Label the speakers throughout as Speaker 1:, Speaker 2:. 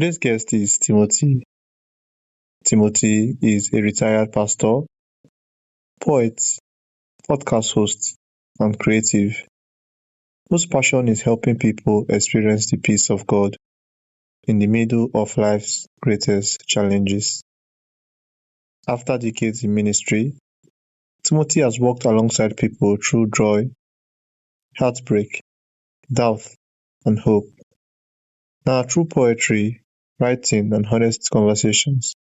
Speaker 1: Today's guest is Timothy. Timothy is a retired pastor, poet, podcast host, and creative, whose passion is helping people experience the peace of God in the middle of life's greatest challenges. After decades in ministry, Timothy has walked alongside people through joy, heartbreak, doubt, and hope. Now, through poetry, writing, and honest conversations,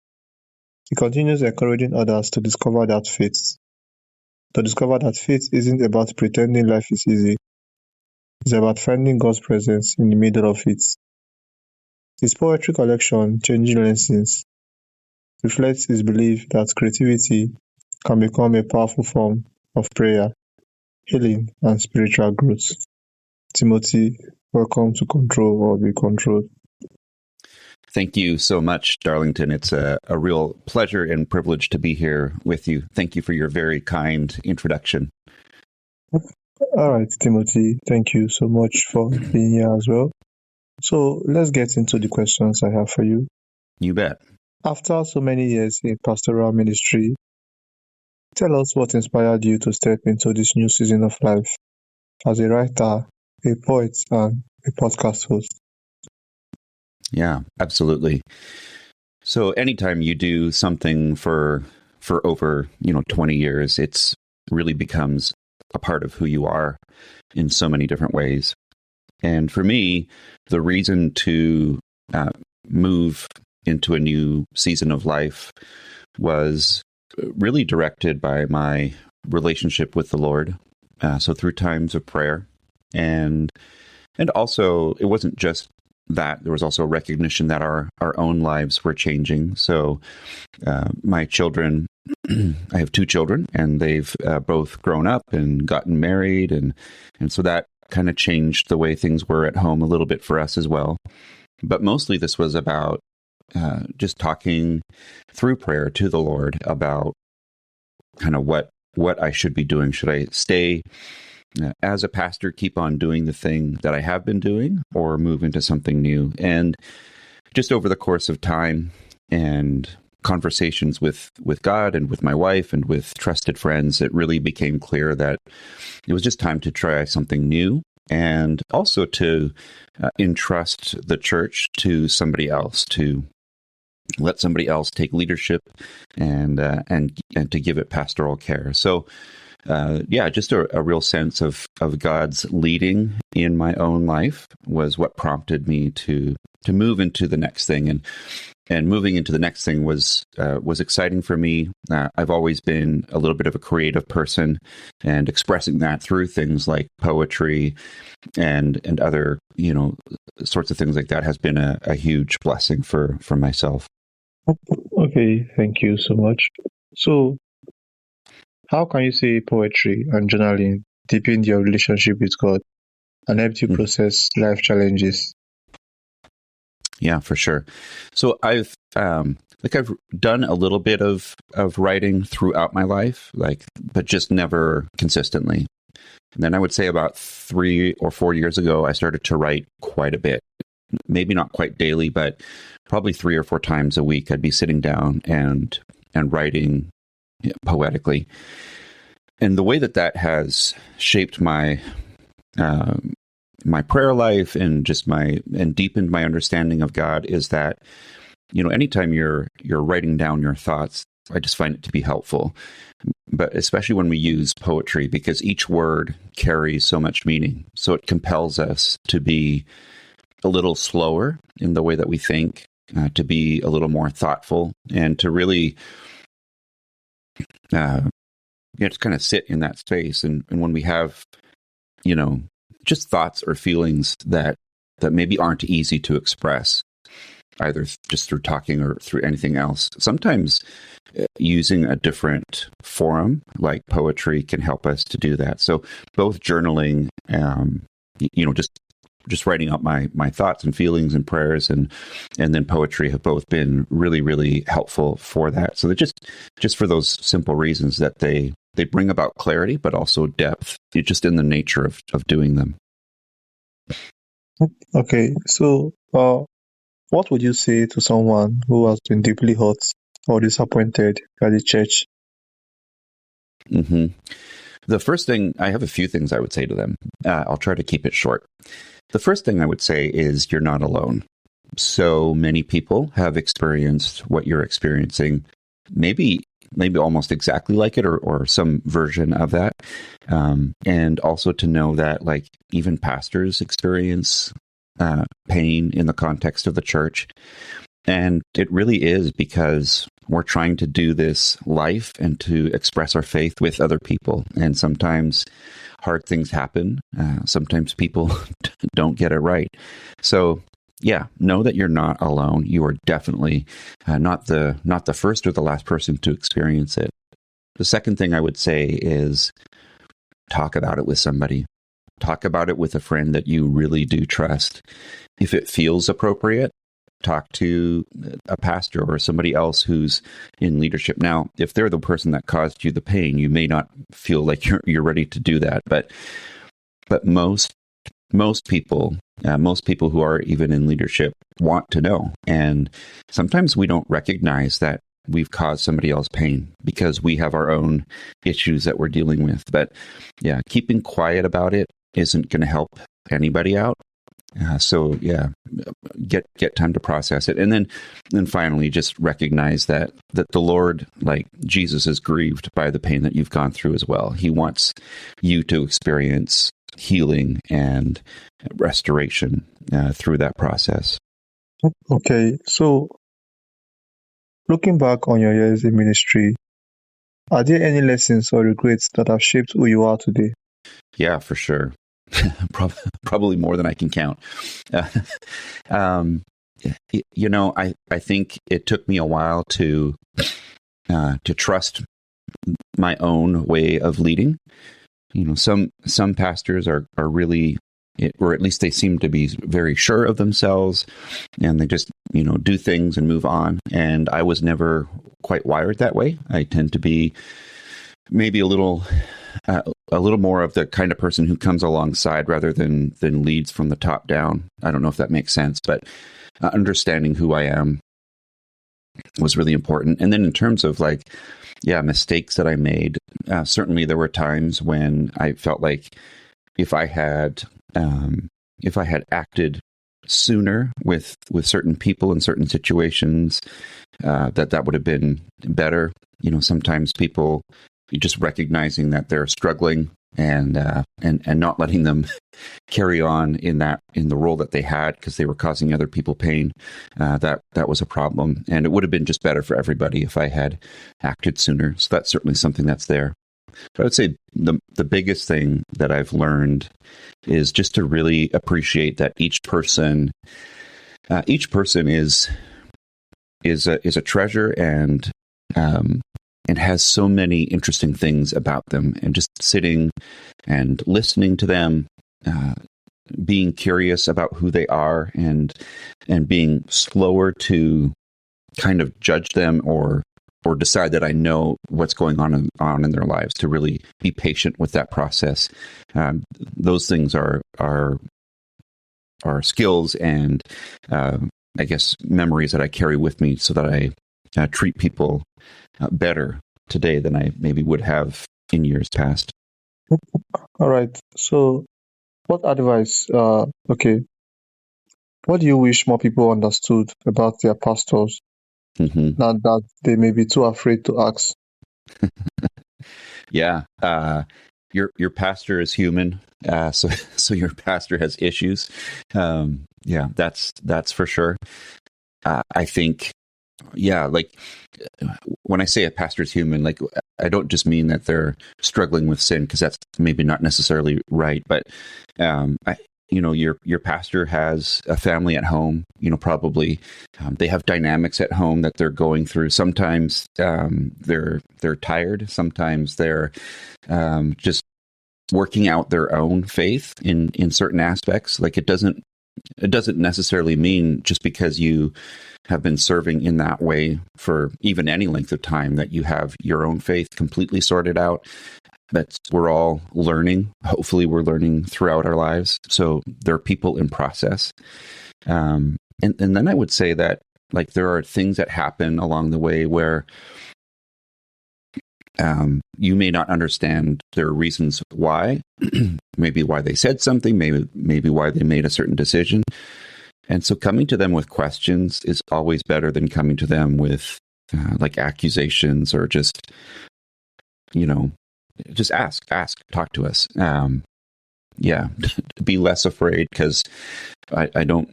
Speaker 1: he continues encouraging others to discover that faith isn't about pretending life is easy. It's about finding God's presence in the middle of it. His poetry collection, Changing Lenses, reflects his belief that creativity can become a powerful form of prayer, healing, and spiritual growth. Timothy, welcome to Control or Be Controlled.
Speaker 2: Thank you so much, Darlington. It's a real pleasure and privilege to be here with you. Thank you for your very kind introduction.
Speaker 1: All right, Timothy, thank you so much for being here as well. So let's get into the questions I have for you.
Speaker 2: You bet.
Speaker 1: After so many years in pastoral ministry, tell us what inspired you to step into this new season of life as a writer, a poet, and a podcast host.
Speaker 2: Yeah, absolutely. So anytime you do something for over, 20 years, it's really becomes a part of who you are in so many different ways. And for me, the reason to move into a new season of life was really directed by my relationship with the Lord. So through times of prayer, and also it wasn't just that. There was also recognition that our own lives were changing. So my children, I have two children, and they've both grown up and gotten married, and so that kind of changed the way things were at home a little bit for us as well. But mostly this was about just talking through prayer to the Lord about kind of what I should be doing. Should I stay as a pastor, keep on doing the thing that I have been doing, or move into something new? And just over the course of time and conversations with God and with my wife and with trusted friends, it really became clear that it was just time to try something new, and also to entrust the church to somebody else, to let somebody else take leadership and to give it pastoral care. So just a real sense of God's leading in my own life was what prompted me to move into the next thing. And moving into the next thing was exciting for me. I've always been a little bit of a creative person, and expressing that through things like poetry and other, sorts of things like that has been a huge blessing for myself.
Speaker 1: Okay, thank you so much. So, how can you say poetry and journaling deepened your relationship with God and helped you process life challenges?
Speaker 2: Yeah, for sure. So I've done a little bit of writing throughout my life, but just never consistently. And then I would say about 3 or 4 years ago, I started to write quite a bit. Maybe not quite daily, but probably 3 or 4 times a week. I'd be sitting down and writing poetically. And the way that has shaped my my prayer life and deepened my understanding of God is that, anytime you're writing down your thoughts, I just find it to be helpful. But especially when we use poetry, because each word carries so much meaning. So it compels us to be a little slower in the way that we think, to be a little more thoughtful, and to really just kind of sit in that space. And when we have, just thoughts or feelings that maybe aren't easy to express, either just through talking or through anything else, sometimes using a different forum like poetry can help us to do that. So both journaling, just writing out my thoughts and feelings and prayers, and then poetry have both been really, really helpful for that. So they're just for those simple reasons that they bring about clarity, but also depth, just in the nature of doing them.
Speaker 1: Okay, so What would you say to someone who has been deeply hurt or disappointed by the church?
Speaker 2: hmm The first thing, I have a few things I would say to them. I'll try to keep it short. The first thing I would say is you're not alone. So many people have experienced what you're experiencing, maybe almost exactly like it, or some version of that. And also to know that, like, even pastors experience pain in the context of the church. And it really is because we're trying to do this life and to express our faith with other people. And sometimes hard things happen. Sometimes people don't get it right. So yeah, know that you're not alone. You are definitely not the first or the last person to experience it. The second thing I would say is talk about it with somebody. Talk about it with a friend that you really do trust. If it feels appropriate, talk to a pastor or somebody else who's in leadership. Now, if they're the person that caused you the pain, you may not feel like you're ready to do that. But most people, most people who are even in leadership want to know. And sometimes we don't recognize that we've caused somebody else pain because we have our own issues that we're dealing with. But yeah, keeping quiet about it isn't going to help anybody out. So yeah, get time to process it, and then finally, just recognize that the Lord, like Jesus, is grieved by the pain that you've gone through as well. He wants you to experience healing and restoration through that process.
Speaker 1: Okay, so looking back on your years in ministry, are there any lessons or regrets that have shaped who you are today?
Speaker 2: Yeah, for sure. Probably more than I can count. I think it took me a while to trust my own way of leading. Some pastors are really, or at least they seem to be very sure of themselves, and they just do things and move on. And I was never quite wired that way. I tend to be maybe a little more of the kind of person who comes alongside rather than leads from the top down. I don't know if that makes sense, but understanding who I am was really important. And then in terms of mistakes that I made, certainly there were times when I felt like if I had acted sooner with certain people in certain situations, that would have been better. Sometimes people, just recognizing that they're struggling and not letting them carry on in the role that they had because they were causing other people pain. That was a problem, and it would have been just better for everybody if I had acted sooner. So that's certainly something that's there. But I would say the biggest thing that I've learned is just to really appreciate that each person is a treasure and has so many interesting things about them, and just sitting and listening to them, being curious about who they are, and being slower to kind of judge them or decide that I know what's going on in their lives, to really be patient with that process. Those things are skills and I guess memories that I carry with me, so that I treat people better today than I maybe would have in years past.
Speaker 1: All right. So, what advice? What do you wish more people understood about their pastors, now that they may be too afraid to ask?
Speaker 2: Yeah, your pastor is human, so your pastor has issues. Yeah, that's for sure. I think, yeah, like when I say a pastor's human, like I don't just mean that they're struggling with sin, because that's maybe not necessarily right. But your pastor has a family at home. Probably they have dynamics at home that they're going through. Sometimes they're tired. Sometimes they're just working out their own faith in certain aspects. Like it doesn't necessarily mean just because you have been serving in that way for even any length of time that you have your own faith completely sorted out. But we're all learning. Hopefully we're learning throughout our lives. So there are people in process. And then I would say that, like, there are things that happen along the way where you may not understand their reasons why, maybe why they said something, maybe why they made a certain decision. And so coming to them with questions is always better than coming to them with like accusations, or just, just ask, talk to us. Be less afraid, because I don't,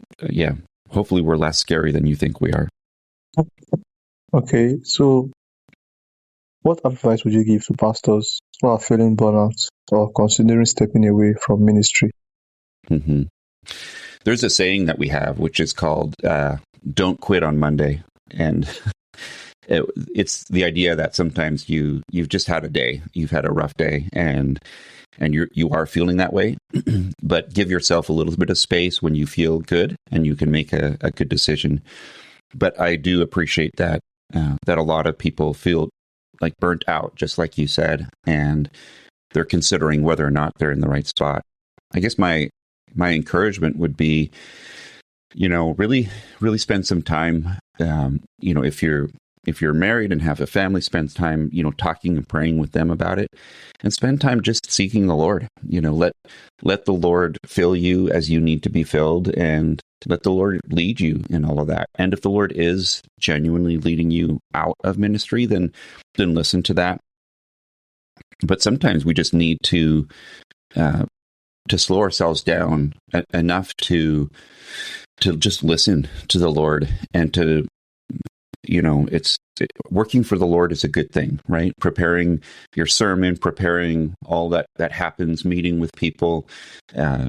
Speaker 2: hopefully we're less scary than you think we are.
Speaker 1: Okay, so what advice would you give to pastors who are feeling burnout or considering stepping away from ministry?
Speaker 2: Mm-hmm. There's a saying that we have, which is called "Don't quit on Monday," and it's the idea that sometimes you've just had a day, you've had a rough day, and you are feeling that way, but give yourself a little bit of space when you feel good, and you can make a good decision. But I do appreciate that that a lot of people feel like burnt out, just like you said, and they're considering whether or not they're in the right spot. I guess my encouragement would be, really spend some time. If you're married and have a family, spend time, talking and praying with them about it, and spend time just seeking the Lord. Let the Lord fill you as you need to be filled, and let the Lord lead you in all of that. And if the Lord is genuinely leading you out of ministry, then listen to that. But sometimes we just need to slow ourselves down enough to just listen to the Lord, and to, working for the Lord is a good thing, right? Preparing your sermon, preparing all that happens, meeting with people,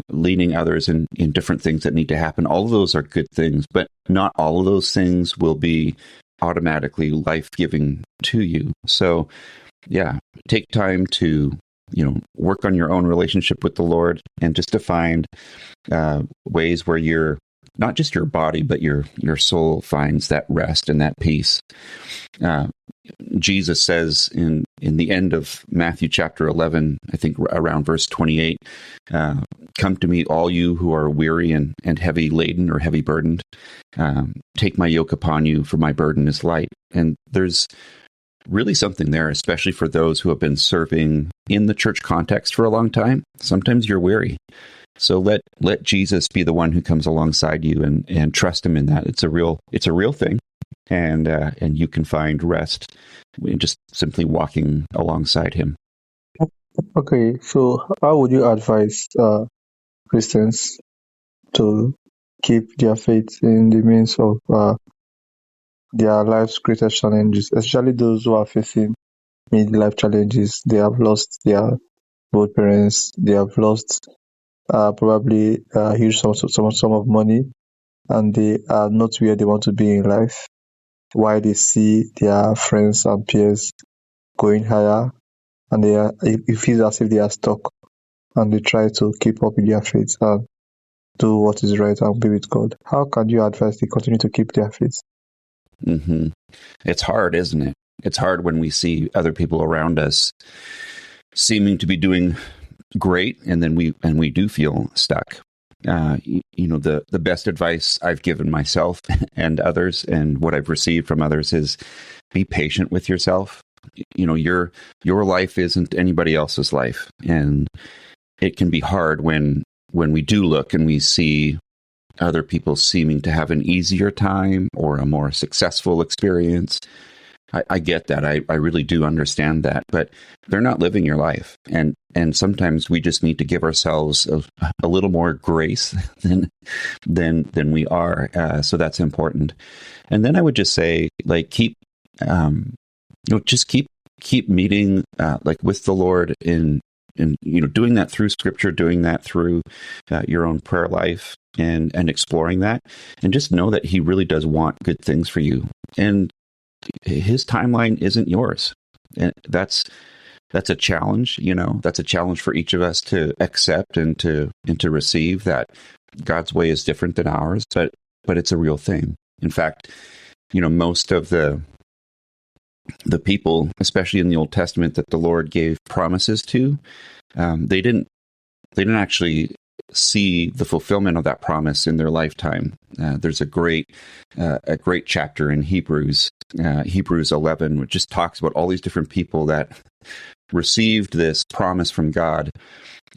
Speaker 2: leading others in different things that need to happen. All of those are good things, but not all of those things will be automatically life-giving to you. So, take time to, work on your own relationship with the Lord, and just to find ways where you're not just your body, but your soul finds that rest and that peace. Jesus says in the end of Matthew chapter 11, I think around verse 28, "Come to me, all you who are weary and heavy laden or heavy burdened. Take my yoke upon you, for my burden is light." And there's really something there, especially for those who have been serving in the church context for a long time. Sometimes you're weary. So let Jesus be the one who comes alongside you, and trust him in that. It's a real thing, and you can find rest in just simply walking alongside him.
Speaker 1: Okay, so how would you advise Christians to keep their faith in the midst of their life's greatest challenges, especially those who are facing midlife challenges? They have lost their both parents. They have lost probably a huge sum of money, and they are not where they want to be in life. While they see their friends and peers going higher, and it feels as if they are stuck, and they try to keep up with their faith and do what is right and be with God. How can you advise they continue to keep their faith?
Speaker 2: Mm-hmm. It's hard, isn't it? It's hard when we see other people around us seeming to be doing great, and then we do feel stuck. The best advice I've given myself and others, and what I've received from others, is be patient with yourself. Your life isn't anybody else's life, and it can be hard when we do look and we see other people seeming to have an easier time or a more successful experience. I get that. I really do understand that, but they're not living your life. And sometimes we just need to give ourselves a little more grace than we are. So that's important. And then I would just say, like, keep meeting, like, with the Lord in doing that through Scripture, doing that through your own prayer life, and exploring that, and just know that He really does want good things for you. And His timeline isn't yours. And that's a challenge, that's a challenge for each of us to accept and to receive, that God's way is different than ours, but it's a real thing. In fact, most of the people, especially in the Old Testament, that the Lord gave promises to, they didn't actually see the fulfillment of that promise in their lifetime. There's a great chapter in Hebrews 11, which just talks about all these different people that received this promise from God,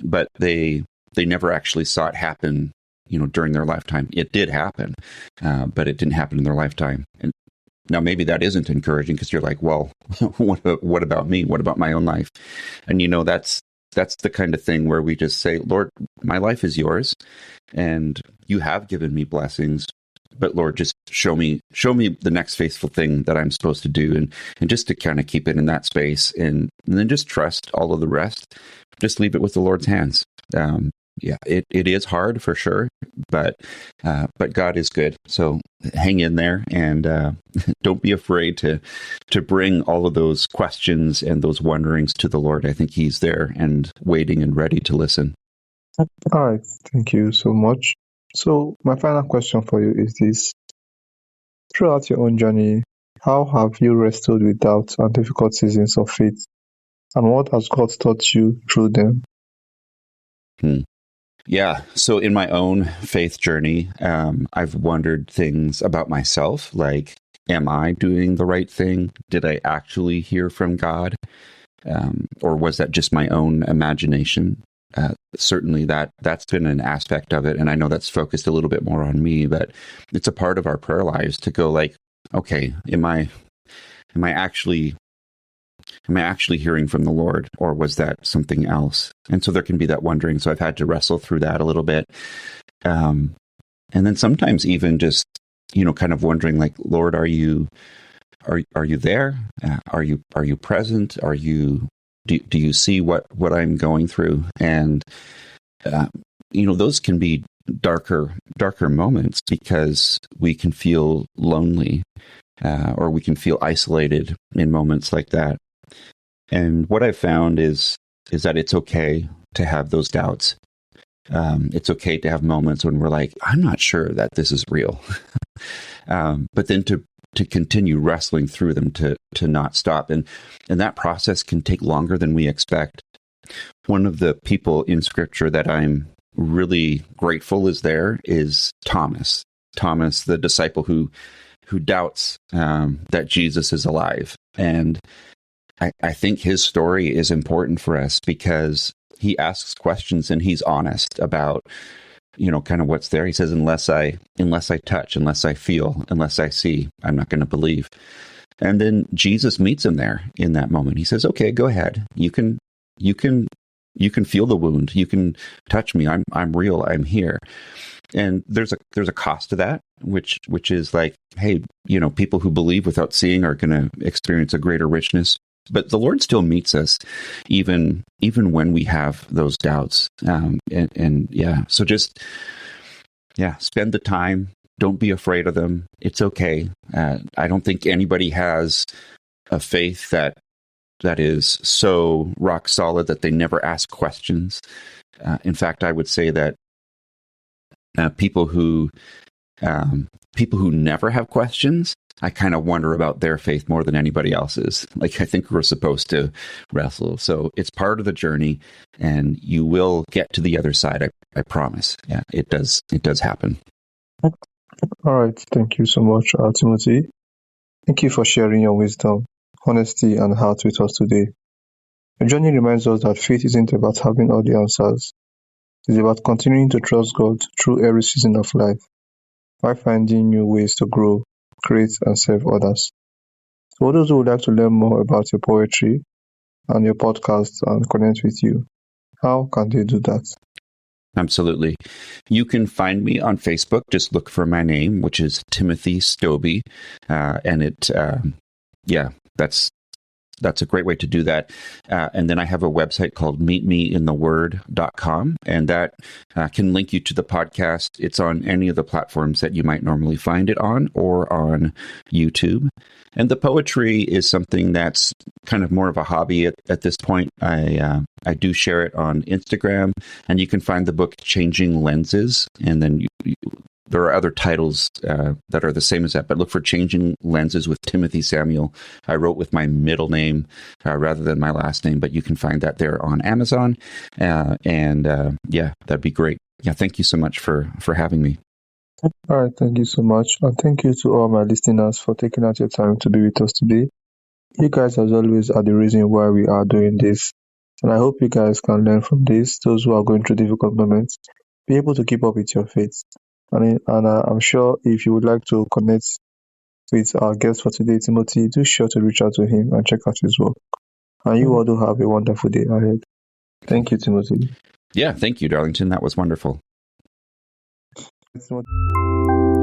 Speaker 2: but they never actually saw it happen, during their lifetime. It did happen, but it didn't happen in their lifetime. And now maybe that isn't encouraging, because you're like, well, what about me? What about my own life? And that's the kind of thing where we just say, Lord, my life is yours, and you have given me blessings, but Lord, just show me the next faithful thing that I'm supposed to do, and just to kind of keep it in that space, and then just trust all of the rest. Just leave it with the Lord's hands. It is hard for sure, but God is good. So hang in there, and don't be afraid to bring all of those questions and those wonderings to the Lord. I think He's there and waiting and ready to listen.
Speaker 1: All right. Thank you so much. So my final question for you is this. Throughout your own journey, how have you wrestled with doubts and difficult seasons of faith? And what has God taught you through them?
Speaker 2: Yeah. So in my own faith journey, I've wondered things about myself, like, am I doing the right thing? Did I actually hear from God? Or was that just my own imagination? Certainly that's been an aspect of it. And I know that's focused a little bit more on me, but it's a part of our prayer lives to go like, okay, am I actually hearing from the Lord, or was that something else? And so there can be that wondering. So I've had to wrestle through that a little bit. And then sometimes even just, kind of wondering like, Lord, are you there? Are you present? Do you see what I'm going through? And, those can be darker moments, because we can feel lonely, or we can feel isolated in moments like that. And what I've found is that it's okay to have those doubts. It's okay to have moments when we're like, I'm not sure that this is real. But then to continue wrestling through them, to not stop. And that process can take longer than we expect. One of the people in Scripture that I'm really grateful is Thomas. Thomas, the disciple who doubts that Jesus is alive. And I think his story is important for us, because he asks questions and he's honest about, kind of what's there. He says, unless I touch, unless I feel, unless I see, I'm not going to believe. And then Jesus meets him there in that moment. He says, okay, go ahead. You can feel the wound. You can touch me. I'm real. I'm here. And there's a cost to that, which is like, hey, people who believe without seeing are going to experience a greater richness. But the Lord still meets us, even when we have those doubts. So just, spend the time. Don't be afraid of them. It's okay. I don't think anybody has a faith that is so rock solid that they never ask questions. In fact, I would say that people who never have questions, I kind of wonder about their faith more than anybody else's. Like, I think we're supposed to wrestle. So it's part of the journey, and you will get to the other side. I promise. Yeah, it does happen.
Speaker 1: All right. Thank you so much, Timothy. Thank you for sharing your wisdom, honesty, and heart with us today. The journey reminds us that faith isn't about having all the answers. It's about continuing to trust God through every season of life, while finding new ways to grow, create, and serve others. So for those who would like to learn more about your poetry and your podcast and connect with you, how can they do that?
Speaker 2: Absolutely. You can find me on Facebook. Just look for my name, which is Timothy Stobbe. And that's a great way to do that. And then I have a website called meetmeintheword.com, and that can link you to the podcast. It's on any of the platforms that you might normally find it on, or on YouTube. And the poetry is something that's kind of more of a hobby at this point. I do share it on Instagram, and you can find the book Changing Lenses, and then there are other titles that are the same as that, but look for Changing Lenses with Timothy Samuel. I wrote with my middle name rather than my last name, but you can find that there on Amazon. That'd be great. Yeah, thank you so much for having me.
Speaker 1: All right, thank you so much. And thank you to all my listeners for taking out your time to be with us today. You guys, as always, are the reason why we are doing this. And I hope you guys can learn from this, those who are going through difficult moments, be able to keep up with your faith. And I'm sure if you would like to connect with our guest for today, Timothy, do sure to reach out to him and check out his work. And you all do have a wonderful day ahead. Thank you, Timothy.
Speaker 2: Yeah, thank you, Darlington. That was wonderful.
Speaker 1: Timothy.